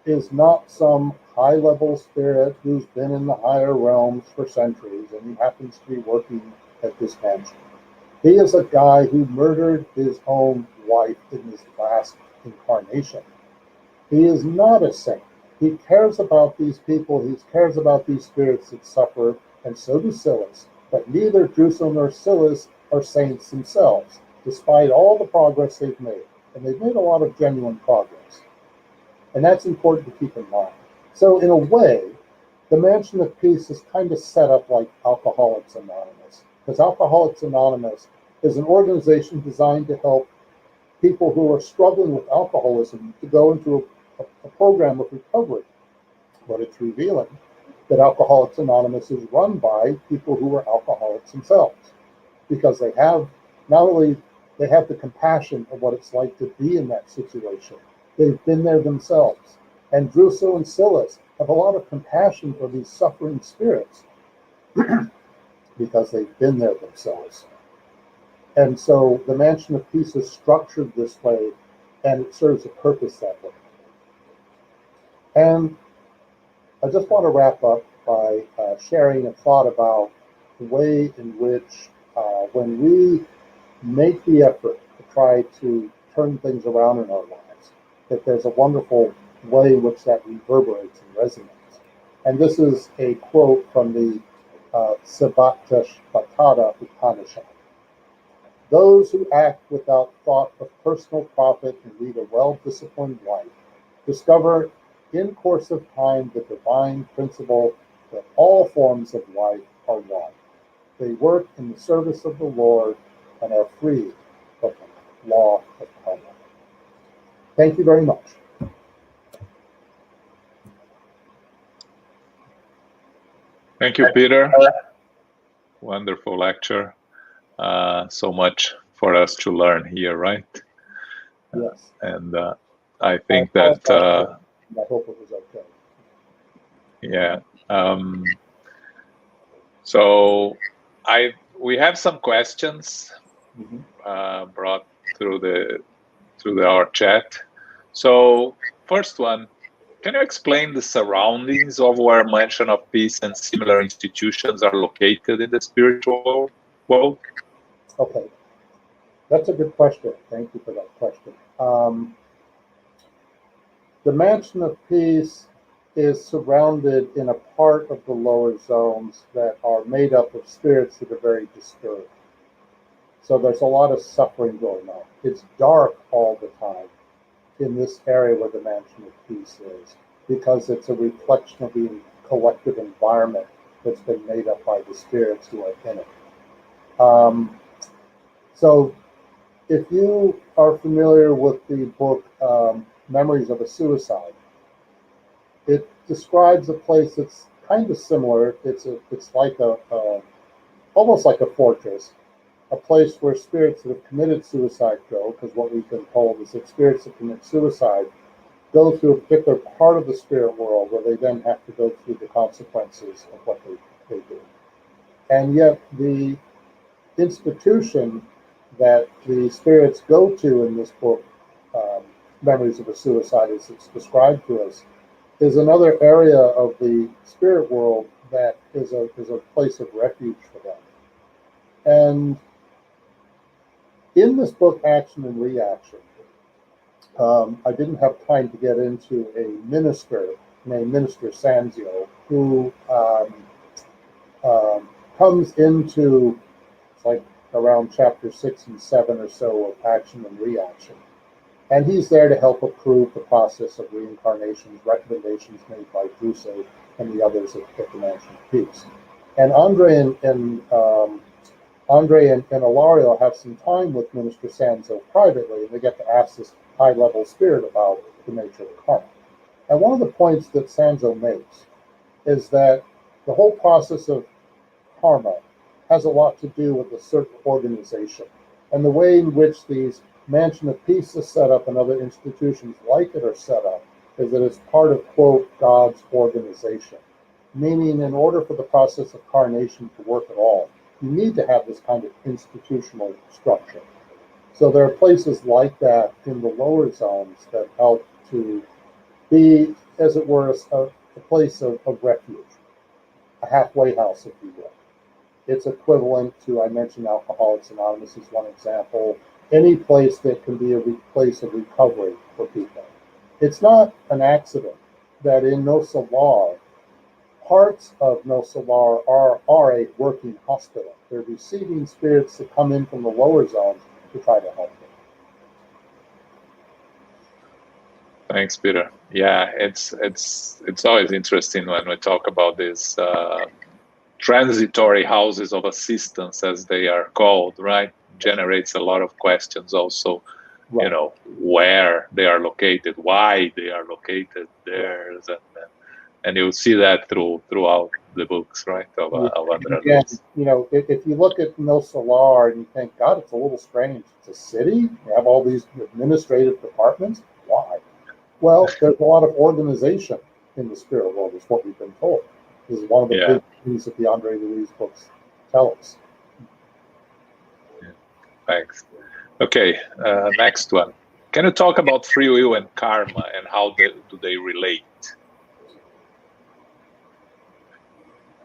is not some high-level spirit who's been in the higher realms for centuries and he happens to be working at this mansion. He is a guy who murdered his own wife in his last incarnation. He is not a saint. He cares about these people, he cares about these spirits that suffer, and so does Silas. But neither Druso nor Silas are saints themselves, despite all the progress they've made. And they've made a lot of genuine progress. And that's important to keep in mind. So in a way, the Mansion of Peace is kind of set up like Alcoholics Anonymous, because Alcoholics Anonymous is an organization designed to help people who are struggling with alcoholism to go into a program of recovery. But it's revealing that Alcoholics Anonymous is run by people who are alcoholics themselves, because they have not only they have the compassion of what it's like to be in that situation, they've been there themselves. And Druso and Silas have a lot of compassion for these suffering spirits because they've been there themselves. And so the Mansion of Peace is structured this way, and it serves a purpose that way. And I just want to wrap up by sharing a thought about the way in which when we make the effort to try to turn things around in our lives, that there's a wonderful way in which that reverberates and resonates. And this is a quote from the Savatthatipada Upanishad. Those who act without thought of personal profit and lead a well-disciplined life discover in course of time the divine principle that all forms of life are one. They work in the service of the Lord and are free of the law of karma. Thank you very much. Thank you, Peter. Wonderful lecture. So much for us to learn here, right? Yes. And I think that I hope it was okay. Yeah. So we have some questions brought through our chat. So first one, can you explain the surroundings of where Mansion of Peace and similar institutions are located in the spiritual world? Okay, that's a good question. Thank you for that question. The Mansion of Peace is surrounded in a part of the lower zones that are made up of spirits that are very disturbed. So there's a lot of suffering going on. It's dark all the time in this area where the Mansion of Peace is, because it's a reflection of the collective environment that's been made up by the spirits who are in it. So if you are familiar with the book Memories of a Suicide, it describes a place that's kind of similar. It's like almost like a fortress, a place where spirits that have committed suicide go, because what we've been told is that spirits that commit suicide go through a particular part of the spirit world where they then have to go through the consequences of what they do. And yet the institution that the spirits go to in this book, Memories of a Suicide, as it's described to us, is another area of the spirit world that is a place of refuge for them. And in this book, Action and Reaction, I didn't have time to get into a minister named Minister Sanzio, who comes into, it's like around chapter 6 and 7 or so of Action and Reaction. And he's there to help approve the process of reincarnations, recommendations made by Druso and the others at the Mansion of Peace. And Andre and Ilario have some time with Minister Sanzo privately, and they get to ask this high-level spirit about the nature of karma. And one of the points that Sanzo makes is that the whole process of karma has a lot to do with a certain organization. And the way in which these Mansion of Peace is set up and other institutions like it are set up is that it's part of, quote, God's organization. Meaning, in order for the process of carnation to work at all, you need to have this kind of institutional structure. So there are places like that in the lower zones that help to be, as it were, a place of refuge, a halfway house, if you will. It's equivalent to, I mentioned Alcoholics Anonymous is one example, any place that can be a place of recovery for people. It's not an accident that in No Solar, parts of No Solar are a working hospital. They're receiving spirits that come in from the lower zones to try to help them. Thanks, Peter. Yeah, it's always interesting when we talk about these transitory houses of assistance, as they are called, right? Generates a lot of questions also, right. You know, where they are located, why they are located there, right. And you'll see that throughout the books, right? Of André Luiz. You know, if you look at No Solar and you think, God, it's a little strange. It's a city. You have all these administrative departments. Why? Well, there's a lot of organization in the spirit world, is what we've been told. This is one of the big things that the André Luiz books tell us. Yeah. Thanks. Okay, next one. Can you talk about free will and karma and how do they relate?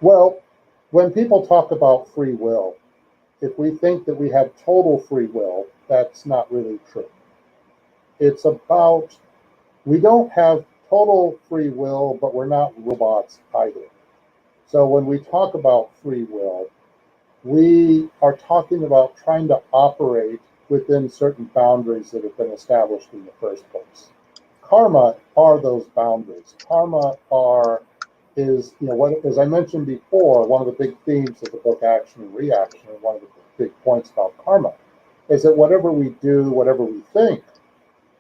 Well, when people talk about free will, if we think that we have total free will, that's not really true. It's about, we don't have total free will, but we're not robots either. So when we talk about free will, we are talking about trying to operate within certain boundaries that have been established in the first place. Karma are those boundaries. Karma is, you know, what, as I mentioned before, one of the big themes of the book Action and Reaction, and one of the big points about karma, is that whatever we do, whatever we think,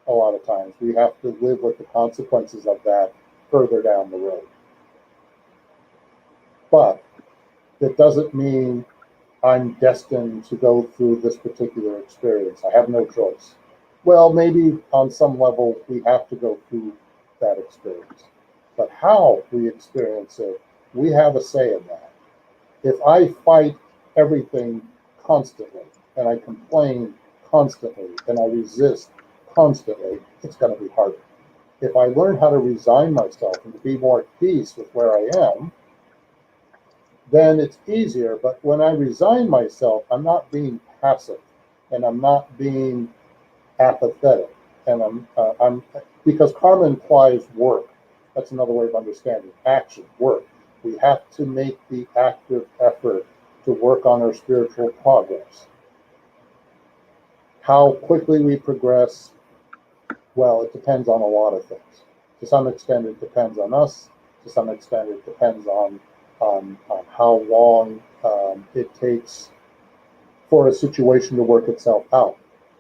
a lot of times we have to live with the consequences of that further down the road. But it doesn't mean I'm destined to go through this particular experience. I have no choice. Well, maybe on some level we have to go through that experience. But how we experience it, we have a say in that. If I fight everything constantly, and I complain constantly, and I resist constantly, it's going to be harder. If I learn how to resign myself and to be more at peace with where I am, then it's easier. But when I resign myself, I'm not being passive, and I'm not being apathetic, and I'm because karma implies work. That's another way of understanding action, work. We have to make the active effort to work on our spiritual progress. How quickly we progress, well, it depends on a lot of things. To some extent, it depends on us. To some extent, it depends on how long it takes for a situation to work itself out.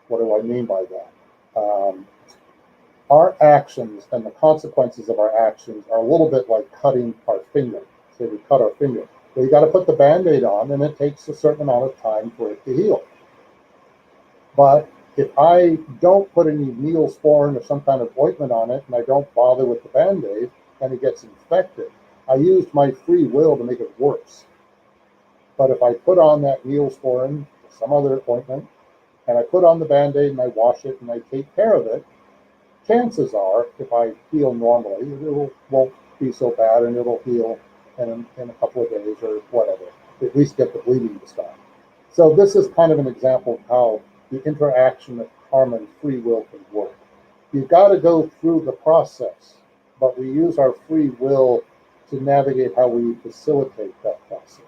What do I mean by that? Our actions and the consequences of our actions are a little bit like cutting our finger. Say we cut our finger. Well, you got to put the Band-Aid on, and it takes a certain amount of time for it to heal. But if I don't put any Neosporin or some kind of ointment on it, and I don't bother with the Band-Aid, and it gets infected, I used my free will to make it worse. But if I put on that Neosporin, some other ointment, and I put on the Band-Aid and I wash it and I take care of it, chances are, if I heal normally, it won't be so bad and it'll heal in a couple of days or whatever. At least get the bleeding to stop. So this is kind of an example of how the interaction of karma and free will can work. You've got to go through the process, but we use our free will to navigate how we facilitate that process.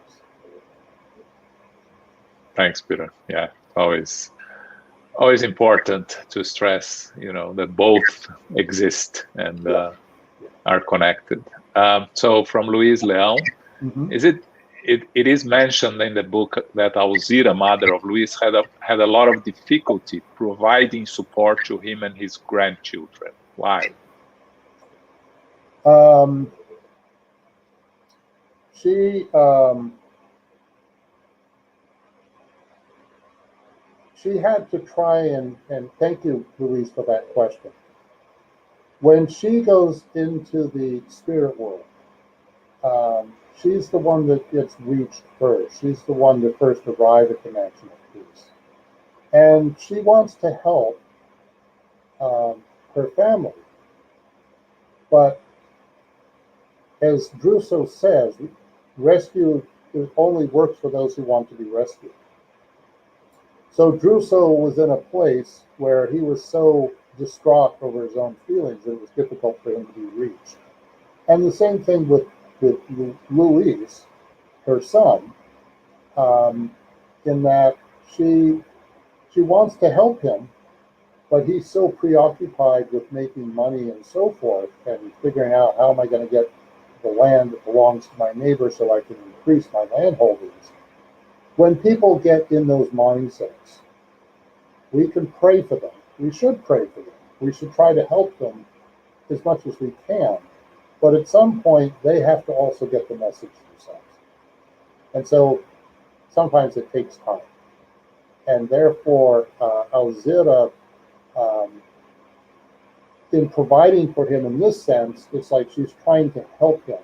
Thanks, Peter. Yeah, always important to stress, you know, that both exist and are connected. So from Luis Leão, Mm-hmm. It is mentioned in the book that Alzira, mother of Luis, had a lot of difficulty providing support to him and his grandchildren. Why? She had to try and thank you, Louise, for that question. When she goes into the spirit world, she's the one that gets reached first. She's the one that first arrived at the mansion of peace. And she wants to help her family. But as Druso says, rescue only works for those who want to be rescued. So Druso was in a place where he was so distraught over his own feelings that it was difficult for him to be reached. And the same thing with Louise, her son, in that she wants to help him, but he's so preoccupied with making money and so forth, and figuring out how am I going to get the land that belongs to my neighbor so I can increase my land holdings. When people get in those mindsets, we can pray for them. We should pray for them. We should try to help them as much as we can. But at some point, they have to also get the message themselves. And so sometimes it takes time. And therefore, Alzira, in providing for him in this sense, it's like she's trying to help him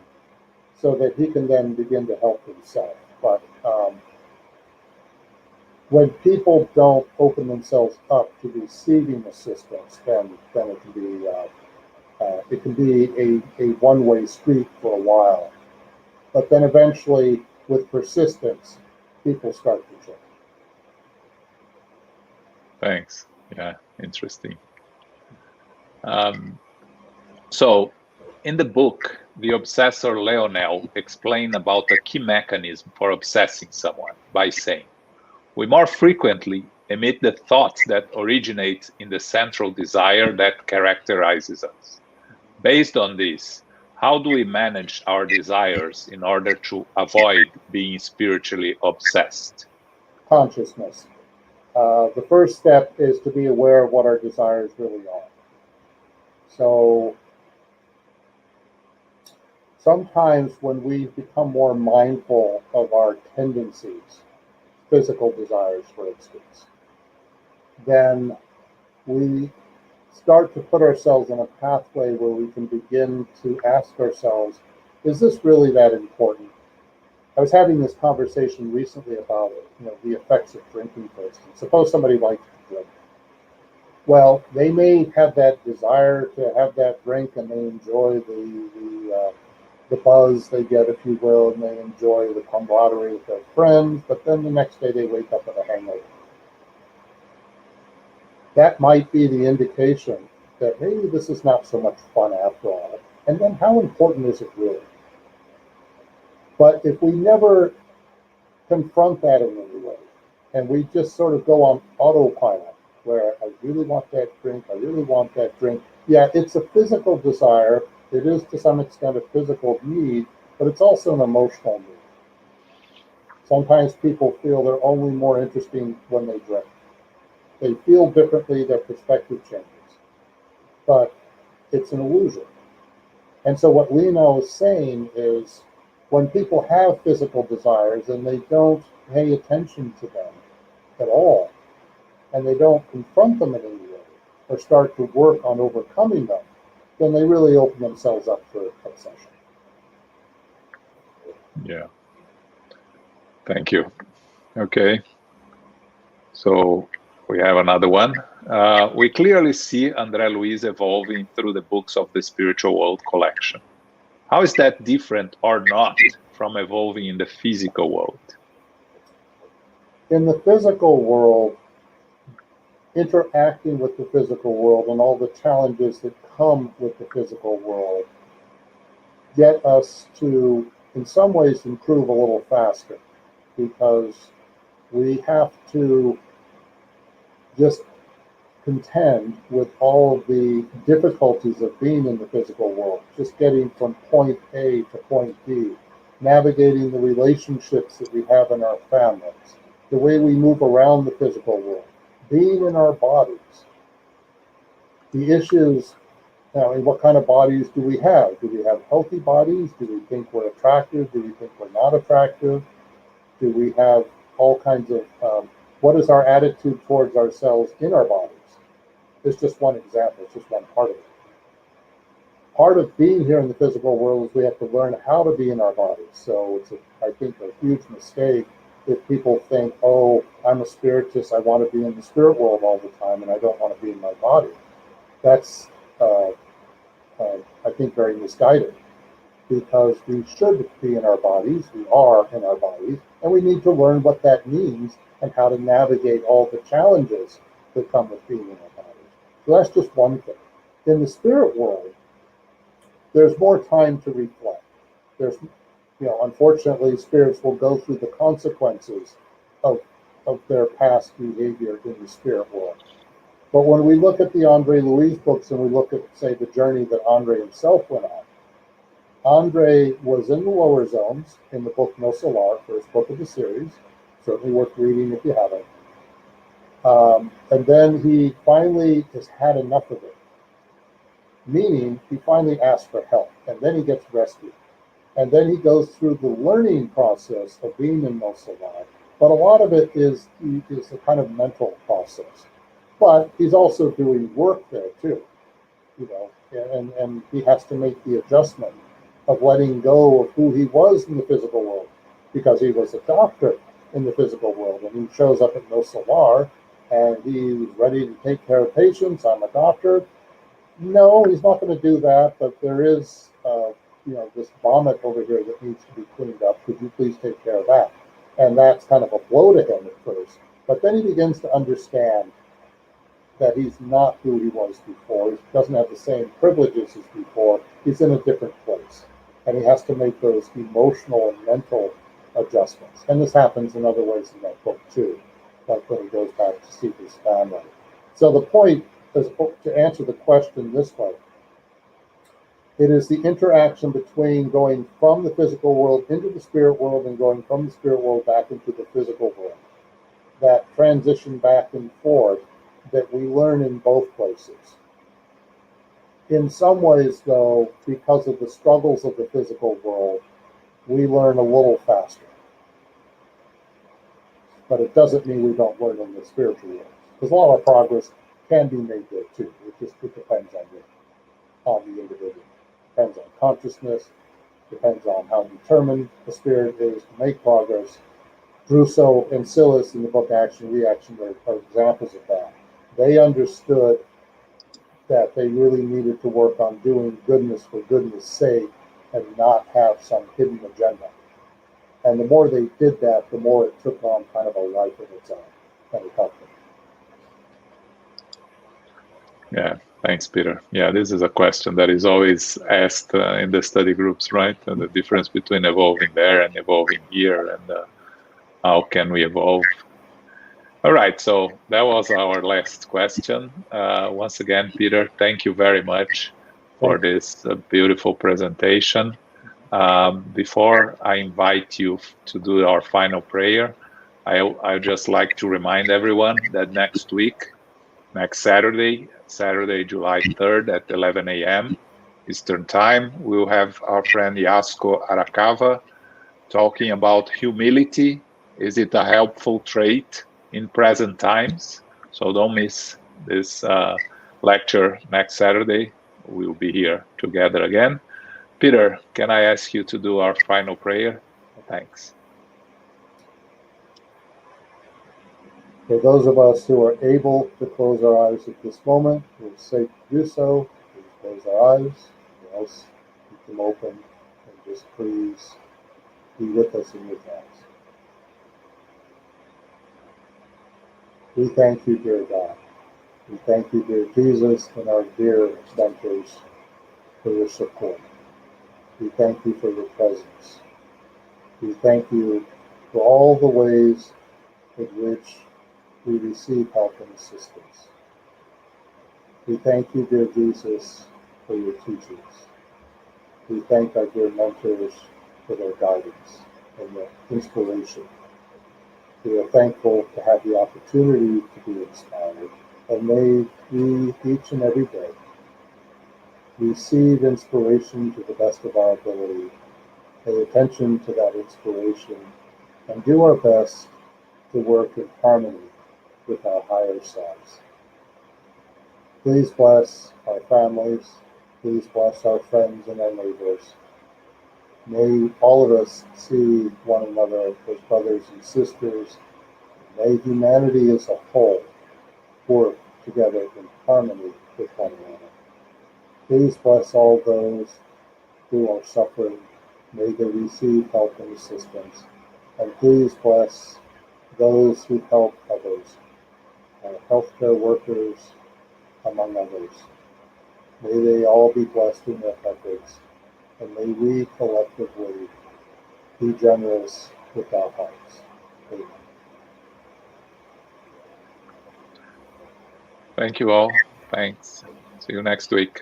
so that he can then begin to help himself. But when people don't open themselves up to receiving assistance, then it can be a one-way street for a while. But then eventually, with persistence, people start to change. Thanks. Yeah, interesting. So, in the book, the obsessor Leonel explained about a key mechanism for obsessing someone by saying, we more frequently emit the thoughts that originate in the central desire that characterizes us. Based on this, how do we manage our desires in order to avoid being spiritually obsessed? Consciousness. The first step is to be aware of what our desires really are. So sometimes when we become more mindful of our tendencies, physical desires, for instance, then we start to put ourselves in a pathway where we can begin to ask ourselves, is this really that important? I was having this conversation recently about the effects of drinking, for instance. Suppose somebody likes to drink. Well, they may have that desire to have that drink, and they enjoy the buzz they get, if you will, and they enjoy the camaraderie with their friends, but then the next day they wake up with a hangover. That might be the indication that maybe this is not so much fun after all. And then how important is it really? But if we never confront that in any way, and we just sort of go on autopilot, where I really want that drink, I really want that drink. Yeah, it's a physical desire. It is to some extent a physical need, but it's also an emotional need. Sometimes people feel they're only more interesting when they drink. They feel differently, their perspective changes. But it's an illusion. And so what Lino is saying is, when people have physical desires and they don't pay attention to them at all, and they don't confront them in any way, or start to work on overcoming them, then they really open themselves up for obsession. Yeah. Thank you. Okay. So we have another one. We clearly see André Luiz evolving through the books of the Spiritual World collection. How is that different or not from evolving in the physical world? In the physical world, interacting with the physical world and all the challenges that come with the physical world get us to, in some ways, improve a little faster, because we have to just contend with all of the difficulties of being in the physical world. just getting from point A to point B, navigating the relationships that we have in our families, the way we move around the physical world, being in our bodies, the issues. Now, what kind of bodies do we have? Do we have healthy bodies? Do we think we're attractive? Do we think we're not attractive? Do we have all kinds of, what is our attitude towards ourselves in our bodies? It's just one example, it's just one part of it. Part of being here in the physical world is we have to learn how to be in our bodies. So it's, I think, a huge mistake if people think, oh, I'm a spiritist, I want to be in the spirit world all the time, and I don't want to be in my body. That's, I think, very misguided, because we should be in our bodies, we are in our bodies, and we need to learn what that means and how to navigate all the challenges that come with being in our bodies. So that's just one thing. In the spirit world, there's more time to reflect. There's, unfortunately, spirits will go through the consequences of their past behavior in the spirit world. But when we look at the Andre Louis books and we look at, say, the journey that Andre himself went on, Andre was in the lower zones in the book No Solar, first book of the series, certainly worth reading if you haven't. And then he finally has had enough of it, meaning he finally asked for help, and then he gets rescued. And then he goes through the learning process of being in No Solar, but a lot of it is a kind of mental process. But he's also doing work there too, and he has to make the adjustment of letting go of who he was in the physical world, because he was a doctor in the physical world, and he shows up at No Solar, and he's ready to take care of patients. I'm a doctor. No, he's not going to do that, but there is, this vomit over here that needs to be cleaned up. Could you please take care of that? And that's kind of a blow to him at first. But then he begins to understand that he's not who he was before. He doesn't have the same privileges as before. He's in a different place. And he has to make those emotional and mental adjustments. And this happens in other ways in that book too, like when he goes back to see his family. So the point is, to answer the question this way, it is the interaction between going from the physical world into the spirit world and going from the spirit world back into the physical world. That transition back and forth that we learn in both places. In some ways, though, because of the struggles of the physical world, we learn a little faster. But it doesn't mean we don't learn in the spiritual world, because a lot of progress can be made there too. It depends on the individual. Depends on consciousness, depends on how determined the spirit is to make progress. Druso and Silas in the book Action and Reaction are examples of that. They understood that they really needed to work on doing goodness for goodness' sake and not have some hidden agenda. And the more they did that, the more it took on kind of a life of its own, and it helped them. Yeah, thanks, Peter. Yeah, this is a question that is always asked in the study groups, right? And the difference between evolving there and evolving here, and how can we evolve? All right, so that was our last question. Once again, Peter, thank you very much for this beautiful presentation. Before I invite you to do our final prayer, I just like to remind everyone that next week, next Saturday, July 3rd at 11 a.m. Eastern Time, we'll have our friend Yasko Arakawa talking about humility. Is it a helpful trait in present times? So don't miss this lecture next Saturday. We'll be here together again. Peter, can I ask you to do our final prayer? Thanks. For those of us who are able to close our eyes at this moment, we're safe to do so. Please close our eyes, or else keep them open, and just please be with us in your thoughts. We thank you, dear God. We thank you, dear Jesus, and our dear mentors for your support. We thank you for your presence. We thank you for all the ways in which we receive help and assistance. We thank you, dear Jesus, for your teachings. We thank our dear mentors for their guidance and their inspiration. We are thankful to have the opportunity to be inspired, and may we each and every day receive inspiration to the best of our ability, pay attention to that inspiration, and do our best to work in harmony with our higher selves. Please bless our families. Please bless our friends and our neighbors. May all of us see one another as brothers and sisters. May humanity as a whole work together in harmony with one another. Please bless all those who are suffering. May they receive help and assistance. And please bless those who help others, our healthcare workers, among others. May they all be blessed in their efforts, and may we collectively be generous with our hearts. Amen. Thank you all. Thanks. See you next week.